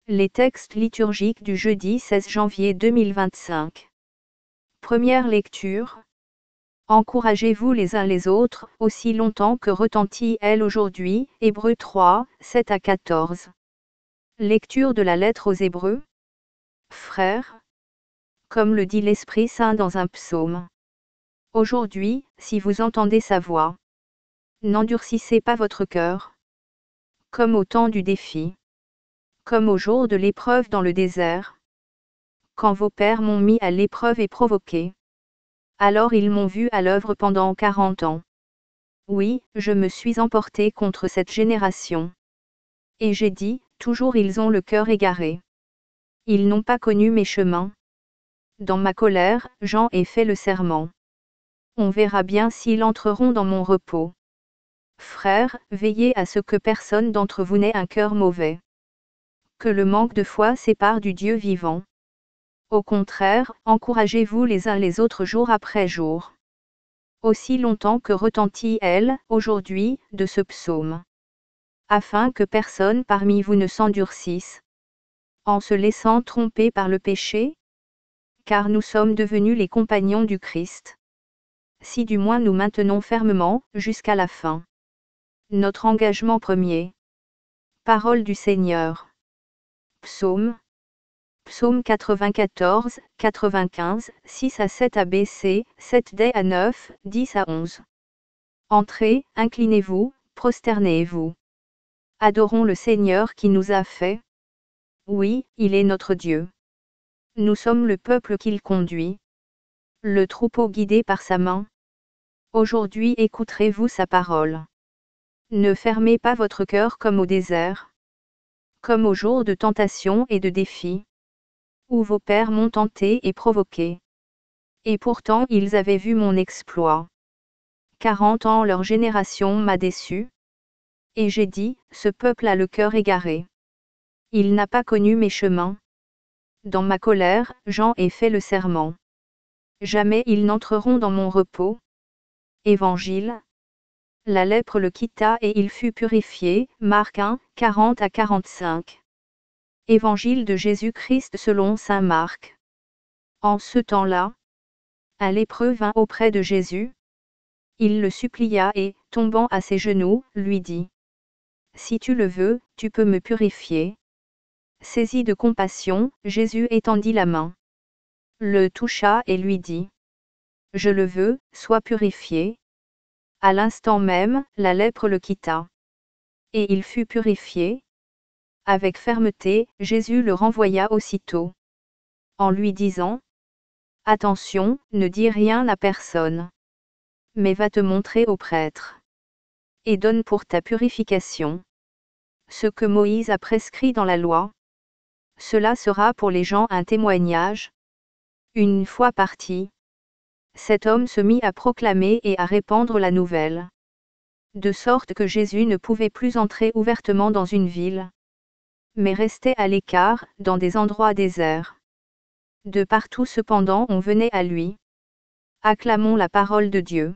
Les textes liturgiques du jeudi 16 janvier 2025. Première lecture. Encouragez-vous les uns les autres, aussi longtemps que retentit elle aujourd'hui. Hébreux 3, 7 à 14. Lecture de la lettre aux Hébreux. Frères, comme le dit l'Esprit Saint dans un psaume. Aujourd'hui, si vous entendez sa voix, n'endurcissez pas votre cœur. Comme au temps du défi. Comme au jour de l'épreuve dans le désert. Quand vos pères m'ont mis à l'épreuve et provoqué. Alors ils m'ont vu à l'œuvre pendant 40 ans. Oui, je me suis emporté contre cette génération. Et j'ai dit, toujours ils ont le cœur égaré. Ils n'ont pas connu mes chemins. Dans ma colère, j'en ai fait le serment. On verra bien s'ils entreront dans mon repos. Frères, veillez à ce que personne d'entre vous n'ait un cœur mauvais. Que le manque de foi sépare du Dieu vivant. Au contraire, encouragez-vous les uns les autres jour après jour. Aussi longtemps que retentit elle, aujourd'hui, de ce psaume. Afin que personne parmi vous ne s'endurcisse. En se laissant tromper par le péché. Car nous sommes devenus les compagnons du Christ. Si du moins nous maintenons fermement, jusqu'à la fin. Notre engagement premier. Parole du Seigneur. Psaume 94, 95, 6 à 7 ABC, 7d à 9, 10 à 11. Entrez, inclinez-vous, prosternez-vous. Adorons le Seigneur qui nous a fait. Oui, il est notre Dieu. Nous sommes le peuple qu'il conduit. Le troupeau guidé par sa main. Aujourd'hui écouterez-vous sa parole. Ne fermez pas votre cœur comme au désert. Comme au jour de tentation et de défi. Où vos pères m'ont tenté et provoqué. Et pourtant ils avaient vu mon exploit. 40 ans leur génération m'a déçu. Et j'ai dit, ce peuple a le cœur égaré. Il n'a pas connu mes chemins. Dans ma colère, j'en ai fait le serment. Jamais ils n'entreront dans mon repos. Évangile. La lèpre le quitta et il fut purifié. Marc 1, 40 à 45. Évangile de Jésus-Christ selon saint Marc. En ce temps-là, un lépreux vint auprès de Jésus. Il le supplia et, tombant à ses genoux, lui dit : Si tu le veux, tu peux me purifier. Saisi de compassion, Jésus étendit la main. Le toucha et lui dit : Je le veux, sois purifié. À l'instant même, la lèpre le quitta. Et il fut purifié. Avec fermeté, Jésus le renvoya aussitôt. En lui disant : Attention, ne dis rien à personne. Mais va te montrer au prêtre. Et donne pour ta purification ce que Moïse a prescrit dans la loi. Cela sera pour les gens un témoignage. Une fois parti, cet homme se mit à proclamer et à répandre la nouvelle. De sorte que Jésus ne pouvait plus entrer ouvertement dans une ville, mais restait à l'écart, dans des endroits déserts. De partout cependant on venait à lui. Acclamons la parole de Dieu.